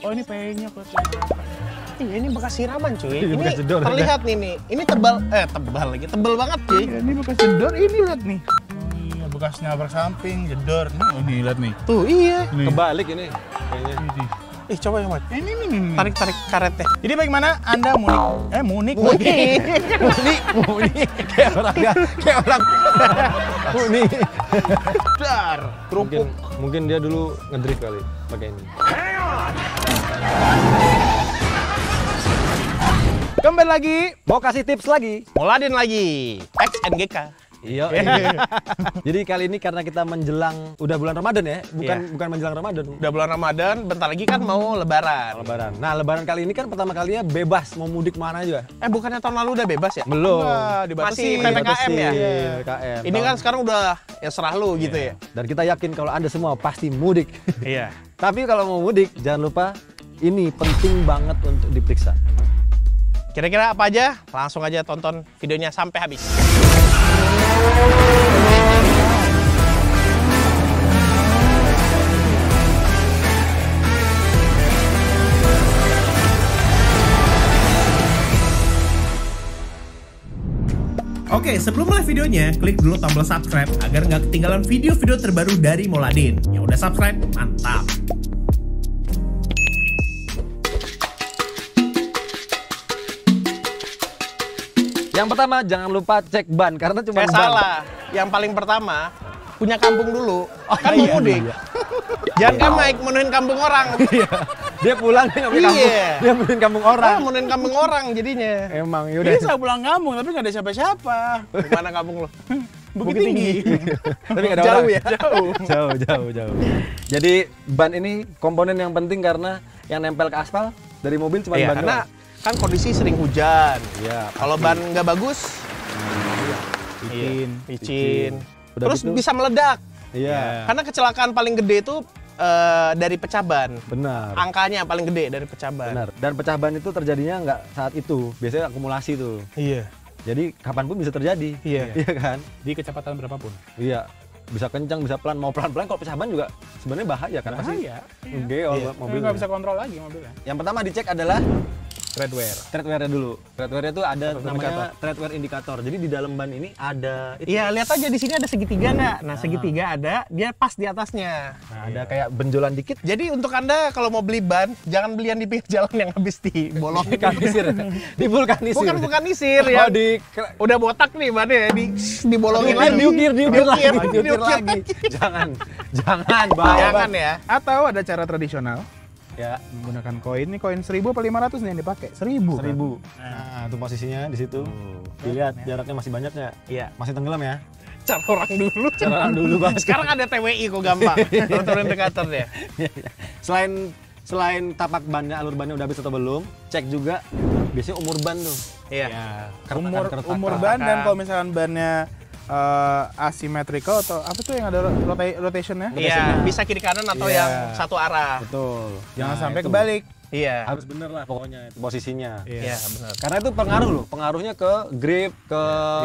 Oh ini paynya kok. Iya, ini bekas siraman cuy. Iya, Ini bekas jedor, terlihat nih. Ini tebal lagi. Tebal banget cuy. Ya, ini bekas jedor, ini lihat nih. Oh iya, bekas nabrak samping, jedor. Oh ini lihat nih. Tuh iya. Nih. Kebalik ini kayaknya. Ini. Ih coba ya Mat. Ini. Tarik karetnya. Jadi bagaimana Anda munik? Muni. Kayak orang Muni. Dar. Kerupuk. Mungkin dia dulu ngedrift kali pakai ini. Kembali lagi. Mau kasih tips lagi. Moladin lagi. XNGK. Iya. Jadi kali ini karena kita menjelang udah bulan Ramadan ya, bukan menjelang Ramadan. Udah bulan Ramadan, bentar lagi kan mau Lebaran. Lebaran. Nah, Lebaran kali ini kan pertama kalinya bebas mau mudik mana aja. Bukannya tahun lalu udah bebas ya? Belum. Wah, dibatasi. Masih PPKM ya? PPKM. Ini kan sekarang udah ya serah lu gitu ya. Dan kita yakin kalau Anda semua pasti mudik. Iya. Tapi kalau mau mudik jangan lupa ini penting banget untuk diperiksa. Kira-kira apa aja? Langsung aja tonton videonya sampai habis. Oke, sebelum mulai videonya, klik dulu tombol subscribe agar nggak ketinggalan video-video terbaru dari Moladin. Yang udah subscribe, mantap! Yang pertama jangan lupa cek ban karena cuma ban. Salah. Yang paling pertama punya kampung dulu. Kan iya, mau mudik. iya. Jangan kan Mike menuhin kampung orang. Dia pulang dia nggak punya kampung. Iya. Dia menuhin kampung orang. Menuhin kampung orang jadinya. Emang Ini yaudah. saya pulang kampung tapi nggak ada siapa-siapa. Gimana kampung lo? Bukit Tinggi. Tapi nggak ada Jauh orang. ya? Jauh. Jadi ban ini komponen yang penting karena yang nempel ke aspal dari mobil cuma ban Karena doang. kan kondisi sering hujan. Iya. Kalau ban nggak bagus, Licin. Udah terus gitu. bisa meledak. Iya. Karena kecelakaan paling gede itu dari pecah ban. Benar. Angkanya paling gede dari pecah ban. Benar. Dan pecah ban itu terjadinya nggak saat itu. Biasanya akumulasi tuh. Iya. Jadi kapanpun bisa terjadi. Iya. Iya kan? Di kecepatan berapapun. Iya. Bisa kencang, bisa pelan. Mau pelan-pelan kalau pecah ban juga sebenarnya bahaya kan? Pasti Bahaya. Iya. Mobil Nggak bisa kontrol lagi mobilnya. Yang pertama dicek adalah Treadwear. treadwear-nya dulu. Treadwear itu ada Treadwear namanya indikator. treadwear indikator. Jadi di dalam ban ini ada itu. Iya, lihat aja di sini ada segitiga nggak? Nah, segitiga ada, dia pas di atasnya. Nah, ada kayak benjolan dikit. Jadi untuk Anda kalau mau beli ban, jangan belian di pinggir jalan yang habis dibolong. Vulkanisir. Di vulkanisir. Bukan vulkanisir Oh, ya. Udah botak nih bannya, dibolongin lagi. diukir lagi. Diukir lagi. Jangan bahaya. Jangan ya. Atau ada cara tradisional Ya, menggunakan koin. Ini koin 1000 apa 500 nih yang dipakai? 1000. 1000. Nah, itu posisinya di situ. Dilihat jaraknya masih banyak nggak? Iya. Masih tenggelam ya. Cara orang dulu. Cara orang dulu, Bang. Sekarang ada TWI kok gampang. Turun indikator deh. Selain tapak bannya, alur bannya udah habis atau belum, cek juga biasanya umur ban tuh. Iya. Keretakan. Umur ban dan kalau misalkan bannya asymmetrical atau apa tuh yang ada rotationnya? Iya, bisa kiri kanan atau Iya. yang satu arah. Betul. Jangan Nah, sampai itu. kebalik. Iya. Harus bener lah pokoknya itu posisinya. Iya, benar. Karena itu pengaruh loh, pengaruhnya ke grip, ke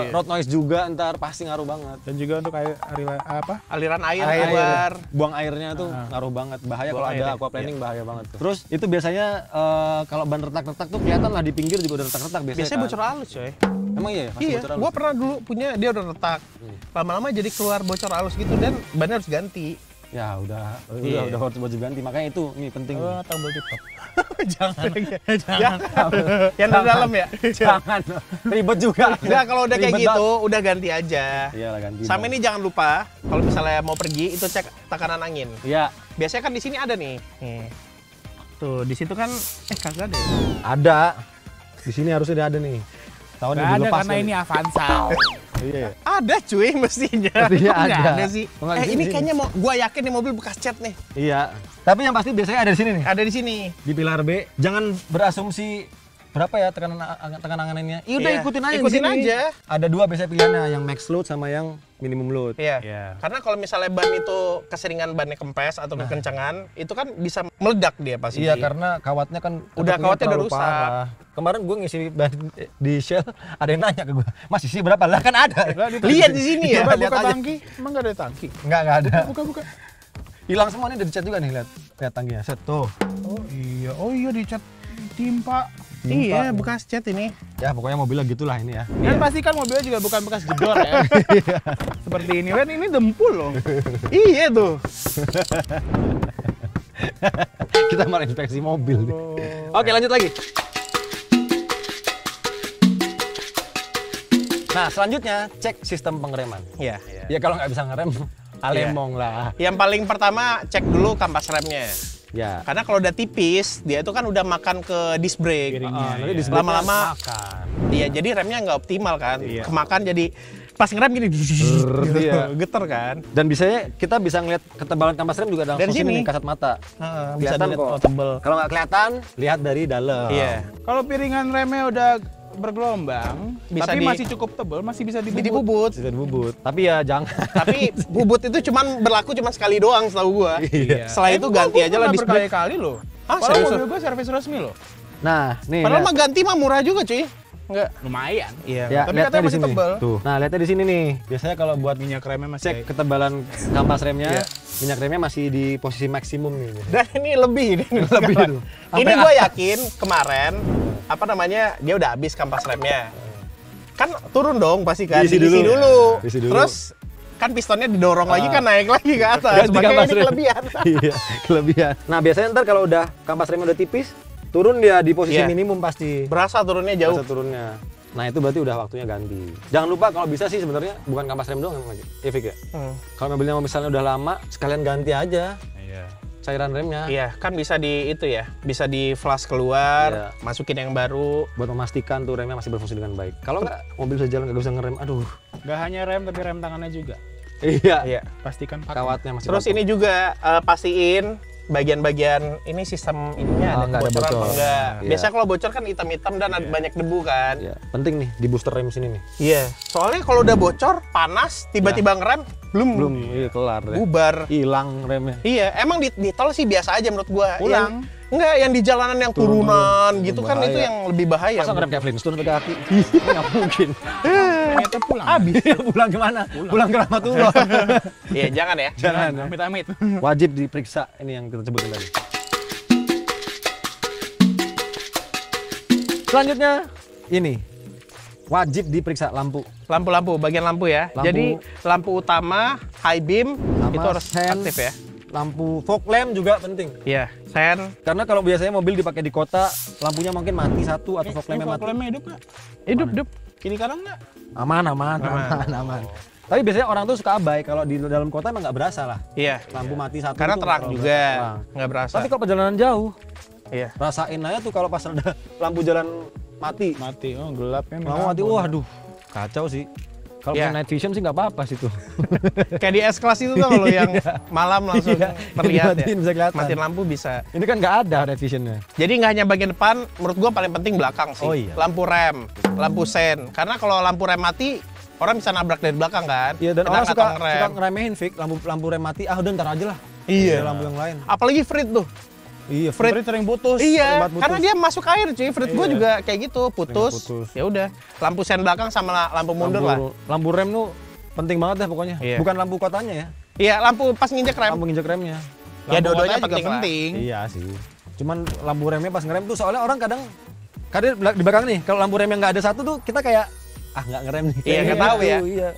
road noise juga ntar pasti ngaruh banget. Dan juga untuk Aliran air Air, keluar. buang airnya tuh ngaruh banget, bahaya Buang kalau ada air, aquaplaning bahaya banget tuh. Terus itu biasanya kalau ban retak-retak tuh kelihatan lah di pinggir juga udah retak-retak biasanya. Biasanya kan? bocor halus, coy. Emang iya? Pasti Iya, bocor halus? gua pernah dulu punya, dia udah retak. Lama-lama jadi keluar bocor halus gitu dan bannya harus ganti. Ya udah Iya. harus buat ganti, makanya itu nih penting. tombol tip-top. Jangan. Jangan. Yang dari dalam ya? Jangan ribet juga. Enggak, kalau udah kayak Ribet gitu, udah ganti aja. Iya lah ganti. Sama ini jangan lupa, kalau misalnya mau pergi, itu cek tekanan angin. Iya, Biasanya kan di sini ada nih. Tuh, di situ kan, kagak ada ya? ada. Di sini harusnya ada nih. Tahun Nggak yang ada lepas karena kali. ini Avanza. Iya. Ada cuy mestinya. Iya, Kok nggak ada. ada sih. Oh, nggak, di Ini sini. kayaknya gua yakin nih mobil bekas cat nih. Iya. Tapi yang pasti biasanya ada di sini nih. Ada di sini. Di pilar B. Jangan berasumsi berapa ya tekanan anginnya. Iya udah Iya, ikutin aja. ikutin di sini. aja. Ada dua biasanya pilihannya, yang max load sama yang minimum load. Iya. Iya. Karena kalau misalnya ban itu keseringan bannya kempes atau kekencangan, itu kan bisa meledak dia pasti. Iya, karena kawatnya kan Udah ketuknya kawatnya udah terlalu rusak. parah. Kemarin gue ngisi ban di Shell, ada yang nanya ke gue, Mas isi berapa? Lah kan ada. Lihat di sini ya. Coba lihat buka aja. tangki. Emang nggak ada tangki? Enggak ada. Buka. Hilang semua nih, udah dicat juga nih, lihat tangkinya. Set tuh. Oh iya. iya dicat timpa. Iya, bekas cat ini. Ya pokoknya mobilnya gitulah ini ya. Dan pastikan mobilnya juga bukan bekas jedor ya. Seperti ini kan, ini dempul loh. Iya tuh. Kita malah inspeksi mobil. Oke, lanjut lagi. Nah, selanjutnya cek sistem pengereman. Iya. Ya kalau nggak bisa ngerem, alemong lah. Yang paling pertama cek dulu kampas remnya. Ya. Karena kalau udah tipis, dia itu kan udah makan ke disc brake. Nanti disc Lama-lama makan. Iya, jadi remnya nggak optimal kan. Iya. Kemakan jadi pas ngerem gini iya. geter kan. Dan biasanya kita bisa ngeliat ketebalan kampas rem juga Dari langsung sini. sini kasat mata. Bisa Kelihatan dilihat kok. oh, tebel. Kalau nggak kelihatan, lihat dari dalam. Iya. Kalau piringan remnya udah bergelombang, Bisa tapi di- masih cukup tebal, masih bisa Jadi dibubut. bubut. Bisa dibubut. Tapi ya jangan. Tapi bubut itu berlaku cuma sekali doang setahu gua. Iya. Setelah itu ganti aja lah disc brake. berkali-kali loh. Ah, Padahal serius? mobil gua servis resmi loh. Nah, nih. Padahal lihat. mah ganti mah murah juga, cuy. Enggak. Lumayan. Iya. Ya, Tapi lihatnya katanya di masih sini. tebal. Tuh. Nah, lihatnya di sini nih. Biasanya kalau buat Minyak remnya masih cek ketebalan kampas remnya, Iya. minyak remnya masih di posisi maksimum nih. Dan ini lebih nih. Lebih itu. Ini gue yakin kemarin apa namanya dia udah habis kampas remnya. Kan turun dong pasti kan. Diisi Diisi dulu. Diisi dulu. Terus kan pistonnya didorong lagi kan naik lagi ke atas. Ganti Makanya kampas ini rem. kelebihan. Iya, kelebihan. Nah, biasanya ntar kalau udah kampas remnya udah tipis, turun dia di posisi Iya. minimum pasti. Berasa turunnya jauh. Masa turunnya. Nah, itu berarti udah waktunya ganti. Jangan lupa kalau bisa sih sebenarnya bukan kampas rem doang ya, Fik ya. Kalau mobilnya misalnya udah lama, sekalian ganti aja Iya. cairan remnya. Iya, kan bisa di itu ya. Bisa di flash keluar, Iya. masukin yang baru. Buat memastikan tuh remnya masih berfungsi dengan baik. Kalau nggak, mobil bisa jalan nggak bisa ngerem. Aduh. Gak hanya rem tapi rem tangannya juga. Iya. Iya. Pastikan pakai. Kawatnya masih Terus bagus. ini juga pastiin bagian-bagian ini sistem ininya Oh, ada nggak ada kebocoran apa bocor. enggak. Iya. Biasanya kalau bocor kan hitam-hitam dan ada banyak debu kan. Ya, penting nih di booster rem sini nih. Iya. Soalnya kalau udah bocor, panas, tiba-tiba ngerem, belum Iya kelar deh. bubar. Hilang remnya. Iya, emang di tol sih biasa aja menurut gua. Pulang. Enggak, yang di jalanan yang turunan gitu kan Bahaya. itu yang lebih bahaya. Masa ngerem kayak Flintstone pakai kaki? Nggak mungkin. Ternyata pulang. Habis. Pulang kemana? Pulang ke Rahmatullah. Iya, jangan ya. Jangan. Amit-amit. Wajib diperiksa ini yang kita sebutin tadi. Selanjutnya ini wajib diperiksa lampu. Lampu-lampu, bagian lampu ya. Lampu. Jadi lampu utama, high beam Sama itu harus sen. aktif ya. Lampu fog lamp juga penting. Iya, sen. Karena kalau biasanya mobil dipakai di kota, lampunya mungkin mati satu atau fog lampnya mati. Remnya hidup nggak? Hidup. Kiri kanan nggak? Aman. Tapi biasanya orang tuh suka abai kalau di dalam kota emang nggak berasa lah. Iya. Lampu mati satu. Karena tuh terang kalau juga, terang. nggak berasa. Tapi kalau perjalanan jauh, Iya. rasain aja tuh kalau pas ada lampu jalan mati. Mati. Oh, gelapnya. Lampu mati, waduh, kacau sih. Kalau Iya. punya night vision sih nggak apa-apa sih tuh. Kayak di S-Class itu tuh kalau yang malam langsung Iya, terlihat ya. dimatiin bisa kelihatan. Matiin lampu bisa. Ini kan nggak ada night visionnya. Jadi nggak hanya bagian depan, menurut gua paling penting belakang sih. Oh iya. Lampu rem, lampu sen. Karena kalau lampu rem mati, orang bisa nabrak dari belakang kan. Iya, dan Kita orang nggak suka tahu ngerem. ngeremehin Fik, lampu rem mati, udah ntar aja lah. Iya. Ada lampu yang lain. Apalagi Frit tuh. Iya, Frit sering putus. Iya, banget putus. karena dia masuk air cuy. Frit gua Iya. juga kayak gitu, putus. putus. Ya udah, lampu sen belakang sama lampu mundur lah. Lampu rem tuh penting banget deh pokoknya. Iya. Bukan lampu kotanya ya, Iya, lampu pas nginjek rem. lampu nginjek remnya. Ya Lampu dua-duanya kotanya juga penting lah. penting. Iya sih. Cuman lampu remnya pas ngerem tuh soalnya orang kadang di belakang nih, kalau lampu rem yang nggak ada satu tuh kita kayak nggak ngerem nih. Iya, nggak tahu ya. Iya.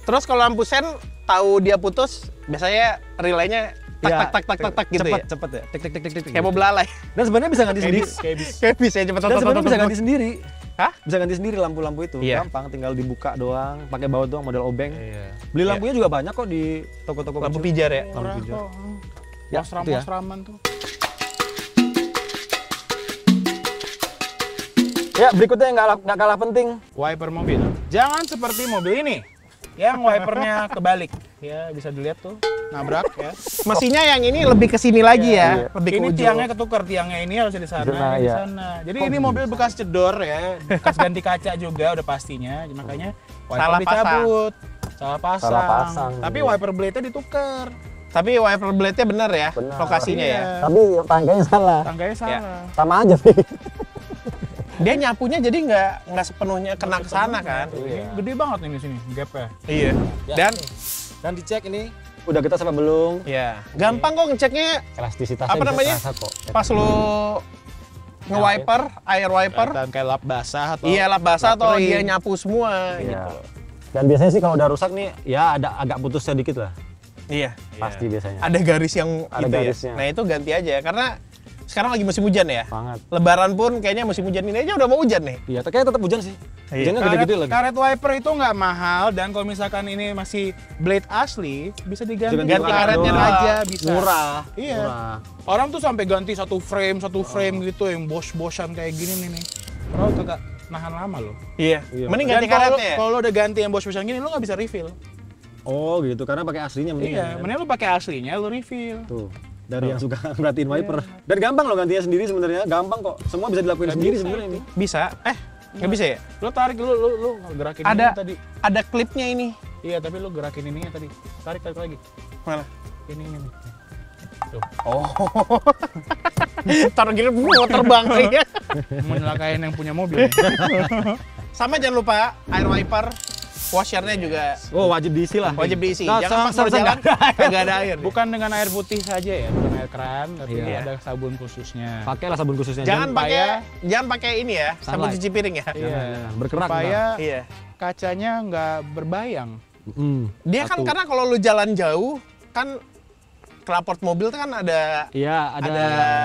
Terus kalau lampu sen tahu dia putus, biasanya relaynya tak Iya, tak tak tak tak tak gitu cepet, ya. Cepet ya. Tik tik tik tik tik. Kayak mau belalai. Dan sebenarnya bisa ganti sendiri. Kayak bis. Kayak bisa ya cepet Dan sebenarnya bisa ganti sendiri. Hah? Bisa ganti sendiri lampu-lampu itu. Iya. Gampang, tinggal dibuka doang, pakai baut doang model obeng. Iya. Beli lampunya juga banyak kok di toko-toko Lampu kecil. pijar ya. Lampu Murah pijar. kok. Ya, Mosram, itu ya. mosraman tuh. Ya, berikutnya yang nggak kalah penting. Wiper mobil. Jangan seperti mobil ini yang wipernya kebalik. Ya, bisa dilihat tuh. Nabrak ya. Mestinya yang ini lebih ke sini lagi ya, lebih ke Ini ujung. tiangnya ketukar, tiangnya ini harus di sana, Di sana, di iya. sana. Jadi ini mobil bekas cedor ya, bekas ganti kaca juga udah pastinya. Makanya wiper Salah dicabut, salah pasang. Salah pasang. Tapi wiper blade-nya ditukar. Tapi wiper blade-nya bener ya, Benar. lokasinya ya. Iya. Tapi tangganya salah. Tangganya salah. Sama aja sih. Dia nyapunya jadi nggak sepenuhnya kena ke sana kan. Ini gede banget ini sini gapnya. Iya. Ya. Dan dicek ini udah kita sampai belum? ya, gampang kok ngeceknya. Elastisitasnya Apa bisa namanya? terasa kok. Pas lo nge-wiper, air wiper. Kelihatan kayak lap basah atau Iya, lap basah atau kering. dia nyapu semua Iya. gitu. Dan biasanya sih kalau udah rusak nih, ya ada agak putus sedikit lah. Iya. Pasti biasanya. Ada garis yang Ada gitu garisnya. ya. Nah, itu ganti aja karena sekarang lagi musim hujan ya. Banget. Lebaran pun kayaknya musim hujan ini aja udah mau hujan nih. Iya, kayaknya tetap hujan sih. Iya. Hujannya gede-gede lagi. Karet wiper itu nggak mahal dan kalau misalkan ini masih blade asli bisa diganti Diganti karetnya doang doang. aja bisa. Murah. Iya. Murah. Orang tuh sampai ganti satu frame gitu yang bos-bosan kayak gini nih. Bro kagak nahan lama loh. Iya. Iya. Mending Dan ganti karetnya ya. kalau lo udah ganti yang bos-bosan gini lo nggak bisa refill. Oh gitu, karena pakai aslinya mending. Iya, mending lo pakai aslinya lo refill. Tuh. Dari yang suka merhatiin wiper. Dan gampang loh gantinya sendiri sebenarnya. Gampang kok. Semua bisa dilakuin sendiri sebenarnya ini. Bisa. Nggak bisa ya? Lo tarik lo gerakin Ada ini tadi. ada klipnya ini. Iya, tapi lo gerakin ininya tadi. Tarik lagi. Mana? Ini nih. Tuh. Oh. Taruh gini mau terbang ya. Menyelakain yang punya mobil. Sama jangan lupa air wiper, washernya juga Oh wajib diisi lah. wajib diisi. Nah, Jangan pas seharusnya berjalan nggak ada. kagak ada air. Bukan dengan air putih saja ya, bukan air keran, tapi Iya. ada sabun khususnya. Pakailah sabun khususnya. Jangan supaya- pakai ini ya, sabun Sunlight. cuci piring ya. Iya. Berkerak. Supaya Iya. kacanya nggak berbayang. Dia kan Satu. karena kalau lu jalan jauh kan knalpot mobil tuh kan ada Iya, ada Ada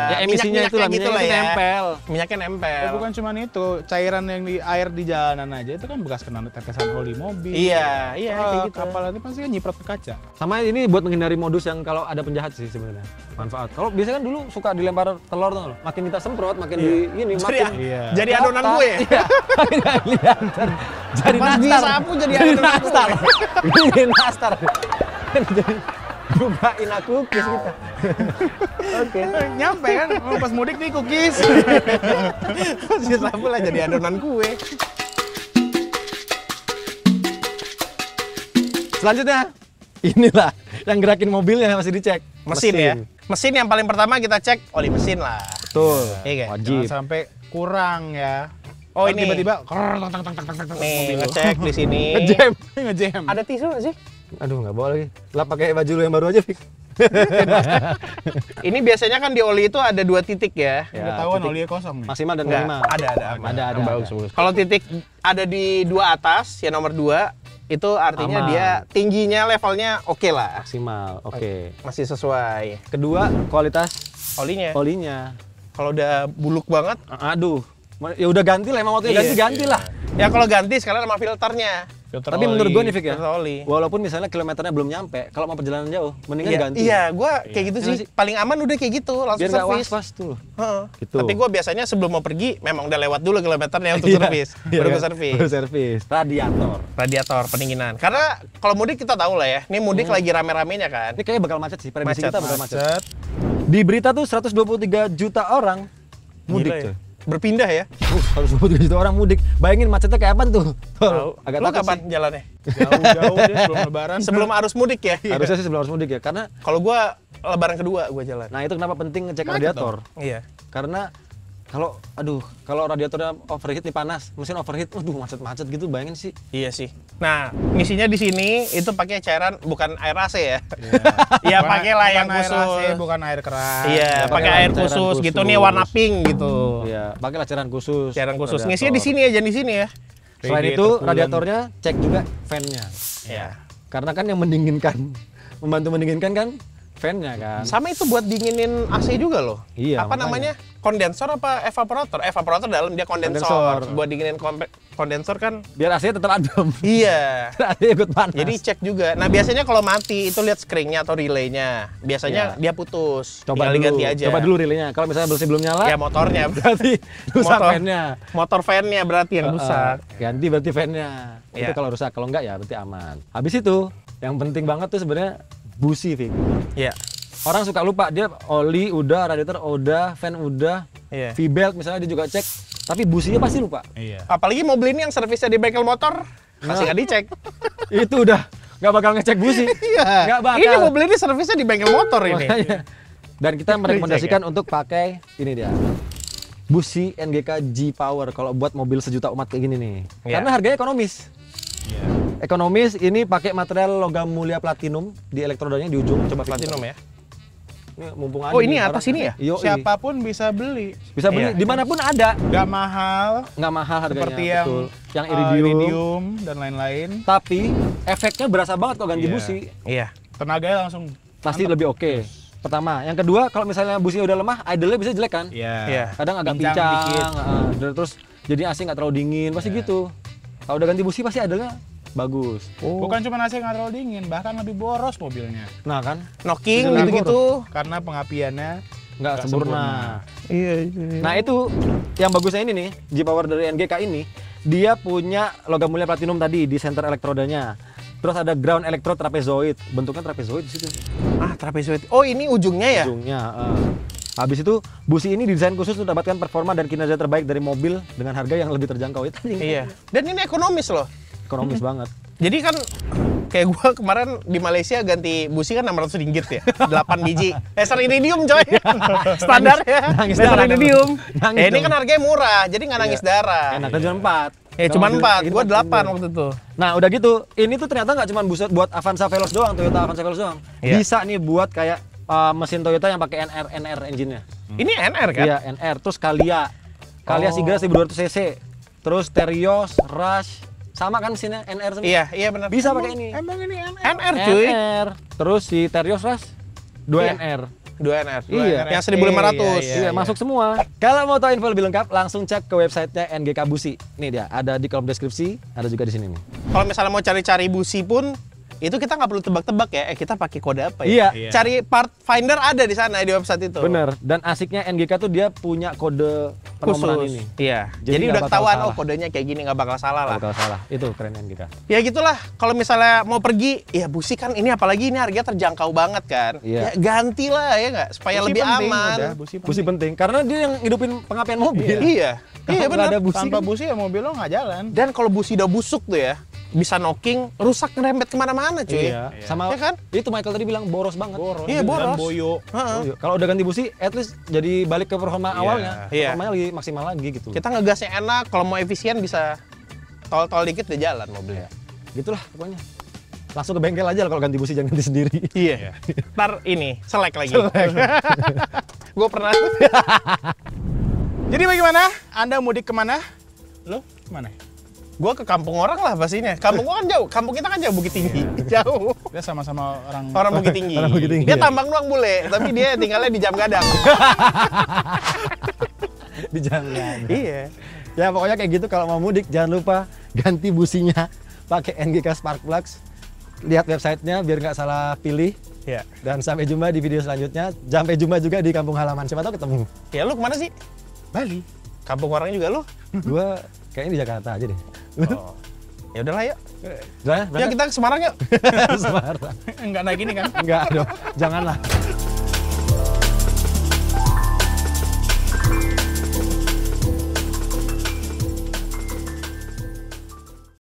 ya emisinya minyak-minyaknya itulah, gitu minyak lah itu ya. nempel. minyaknya nempel. Bukan cuma itu, cairan yang di air di jalanan aja itu kan bekas kena tetesan oli mobil. Iya, iya kayak gitu. Kapal nanti pasti kan nyiprat ke kaca. Sama ini buat menghindari modus yang kalau ada penjahat sih sebenarnya. Manfaat. Kalau biasanya kan dulu suka dilempar telur tuh, makin kita semprot, makin di ini Jadi, makin Iya. jadi adonan kue ya? Iya. Lihat. Jadi Pas nastar. disapu jadi adonan nastar. kue. Jadi nastar. Jadi bukain aku kis kita. Oke. Nyampe kan, oh, pas mudik nih cookies. Disapu lah jadi adonan kue. Selanjutnya inilah yang gerakin mobilnya masih dicek. Mesin ya. Mesin yang paling pertama kita cek oli mesin lah. Betul. Iya kan? Wajib. Jangan sampai kurang ya. Oh, Ntar ini. tiba-tiba krrrr, tang, tang, tang, tang, tang, tang, Nih, mobil lo. ngecek di sini. Ngejam. Ngejam. Ada tisu nggak sih? Aduh nggak boleh lagi. Lah pakai baju lu yang baru aja, Fik. Ini biasanya kan di oli itu ada 2 titik ya. Udah ketahuan titik olinya kosong nih. maksimal dan Enggak, minimal. ada. Bagus. Kalau titik ada di 2 atas, ya nomor 2, itu artinya Aman. dia tingginya levelnya oke lah. Maksimal. Oke. Masih sesuai. Kedua, kualitas Olinya. olinya. Kalau udah buluk banget, Aduh. Ya udah ganti lah, emang waktu Iya. ganti lah. ya kalau ganti sekalian sama filternya. Filter Tapi oli. menurut gua nih Fik ya, Filter oli. walaupun misalnya kilometernya belum nyampe, kalau mau perjalanan jauh, mendingan Iya, ganti. iya, gua kayak gitu Iya sih. sih. Paling aman udah kayak gitu, langsung Biar nggak servis. was-was tuh. Heeh. Gitu. Tapi gua biasanya sebelum mau pergi, memang udah lewat dulu kilometernya untuk Iya, servis. iya Baru kan? gua servis. Baru servis. Radiator. Radiator pendinginan. Karena kalau mudik kita tahu lah ya, ini mudik lagi rame-ramenya kan. Ini kayaknya bakal macet sih, prediksi Macet, kita bakal macet. Macet. Di berita tuh 123 juta orang mudik Gila ya. coy. Berpindah ya. 123 juta orang mudik. Bayangin macetnya kayak apa tuh? Tahu. Agak Lu takut kapan sih. jalannya? Jauh-jauh deh sebelum lebaran. Sebelum arus mudik ya. Harusnya sih sebelum harus mudik ya, karena Kalau gua lebaran kedua gua jalan. nah itu kenapa penting ngecek Macet radiator. Iya. Karena kalau radiatornya overheat nih panas, mesin overheat, waduh macet-macet gitu, bayangin sih. Iya sih. Nah, misinya di sini itu pakai cairan bukan air AC ya. Iya, pakailah yang Bukan air khusus. AC, bukan air keran. Iya, Ya, pakai pakai air cairan khusus gitu khusus. nih warna pink gitu. Iya, pakailah cairan khusus. Cairan khusus. radiator. Ngisinya di sini aja di sini ya. Selain Radiator itu, coolant. radiatornya cek juga fan-nya. Iya. Karena kan yang mendinginkan, membantu mendinginkan kan fan-nya kan. Sama itu buat dinginin AC juga loh. Iya, Apa makanya. namanya? Kondensor apa evaporator? Evaporator dalam dia kondensor. Kondensor. Buat dinginin kondensor kan. Biar AC-nya tetap adem. Iya. AC ikut panas. Jadi cek juga. Nah, biasanya kalau mati itu lihat screen-nya atau relaynya. Biasanya Iya. dia putus. coba Tinggal dulu, diganti aja. coba dulu relaynya. Kalau misalnya bersih belum nyala, Ya motornya. berarti rusak fan-nya. Motor fan-nya berarti yang rusak. Ganti berarti fan-nya. Iya. Itu kalau rusak, kalau enggak ya berarti aman. Habis itu, yang penting banget tuh sebenarnya busi, Fik. Iya. Orang suka lupa, dia oli udah, radiator udah, fan udah, Iya. V-belt misalnya dia juga cek, tapi businya pasti lupa. Iya. Apalagi mobil ini yang servisnya di bengkel motor masih nggak dicek. Itu udah nggak bakal ngecek busi. Iya. Nggak bakal. Ini mobil ini servisnya di bengkel motor ini. Makanya. Dan kita merekomendasikan ya? untuk pakai ini dia. Busi NGK G-Power kalau buat mobil sejuta umat kayak gini nih. Iya. Karena harganya ekonomis. Iya. Ekonomis, ini pakai material logam mulia platinum di elektrodanya di ujung. Coba Platinum ya. Ini mumpung ada. Oh, ini nih atas barang. ini ya? Yoi. Siapapun bisa beli. Bisa beli Iya. dimanapun ada. Nggak mahal, Nggak mahal harganya. seperti yang betul. Yang iridium. iridium dan lain-lain. Tapi efeknya berasa banget kalau ganti Iya. busi. Iya. Tenaganya langsung Pasti lebih oke. Pertama, yang kedua kalau misalnya busi udah lemah, idle-nya bisa jelek kan? Iya. Kadang agak Pincang pincang, dikit. terus jadi AC nggak terlalu dingin, pasti Iya. gitu. Kalau udah ganti busi pasti idle-nya bagus. Bukan cuma AC nggak terlalu dingin, bahkan lebih boros mobilnya. Nah kan, Knocking Bisa gitu-gitu. Karena pengapiannya nggak sempurna. Iya. Nah itu yang bagusnya ini nih, G-Power dari NGK ini, dia punya logam mulia platinum tadi di center elektrodanya. Terus ada ground electrode trapezoid, bentuknya trapezoid di situ. Trapezoid. Oh, ini ujungnya ya? Ujungnya. Habis itu busi ini didesain khusus untuk mendapatkan performa dan kinerja terbaik dari mobil dengan harga yang lebih terjangkau. Itu Iya. Dan ini ekonomis loh. ekonomis banget. Jadi kan kayak gua kemarin di Malaysia ganti busi kan 600 ringgit ya. 8 biji. Laser iridium coy. Standar ya. Nangis Laser darah iridium. dong. Nangis Ini dong. kan harganya murah, jadi nggak nangis darah. Enak, cuma 4. Cuma 4, gua 8 waktu itu. Nah udah gitu, ini tuh ternyata nggak cuma buat Avanza Veloz doang, Toyota Avanza Veloz doang. Iya. Bisa nih buat kayak mesin Toyota yang pakai NR engine-nya. Ini NR kan? Iya, NR. Terus Calya Sigra 1200 cc. Terus Terios, Rush, sama kan mesinnya NR semua. Iya benar. Bisa pakai ini. Emang ini NR. NR cuy. NR. Terus si Terios Rush 2 Iya. NR. 2 NR. Iya. Yang 1500. Iya, masuk semua. Kalau mau tahu info lebih lengkap, langsung cek ke websitenya NGK Busi. Nih dia, ada di kolom deskripsi, ada juga di sini nih. Kalau misalnya mau cari-cari busi pun itu kita nggak perlu tebak-tebak ya. Kita pakai kode apa Iya. ya? Cari part finder ada di sana di website itu. Bener. Dan asiknya NGK tuh dia punya kode penomoran Khusus. ini. Iya. Jadi Jadi nggak udah bakal ketahuan salah. oh kodenya kayak gini nggak bakal salah lah. Kalau salah, itu keren NGK. Ya gitulah. Kalau misalnya mau pergi, ya busi kan ini apalagi ini harganya terjangkau banget kan. Iya. Ya gantilah ya nggak supaya Busi lebih penting, aman. udah, busi Busi penting karena dia yang hidupin pengapian mobil. Iya. Kalau Iya nggak benar. ada busi Tanpa kan- busi ya mobil lo nggak jalan. Dan kalau busi udah busuk tuh ya, bisa knocking, rusak ngerembet kemana-mana cuy. Iya. Sama Ya kan? itu Michael tadi bilang boros banget. Iya, Dan boros. boyo. Heeh. Oh, iya. Kalau udah ganti busi, at least jadi balik ke performa awalnya. Iya. Performanya lagi maksimal lagi gitu. Kita ngegasnya enak, kalau mau efisien bisa tol-tol dikit udah jalan mobilnya. Gitulah pokoknya. Langsung ke bengkel aja lah kalau ganti busi, jangan ganti sendiri. Iya. Ntar ini, selek lagi. Gue pernah. Jadi bagaimana? Anda mudik kemana? Lo kemana? Gue ke kampung orang lah pastinya. Kampung gua kan jauh. Kampung kita kan jauh, Bukit Tinggi. Jauh. Dia sama-sama orang Bukit Tinggi. Orang Bukit Tinggi, Dia ya. tambang doang bule, tapi dia tinggalnya di Jam Gadang. Di jalan. Iya. Ya pokoknya kayak gitu, kalau mau mudik jangan lupa ganti businya pakai NGK Spark Plugs. Lihat websitenya biar nggak salah pilih. Iya. Dan sampai jumpa di video selanjutnya. Sampai jumpa juga di kampung halaman. Siapa tahu ketemu. Ya lu kemana sih? Bali. Kampung orangnya juga lu? Gua kayaknya di Jakarta aja deh. Oh. Ya udahlah yuk. Udah, Ya kita ke Semarang yuk. Semarang. Enggak naik ini kan? Enggak dong, janganlah.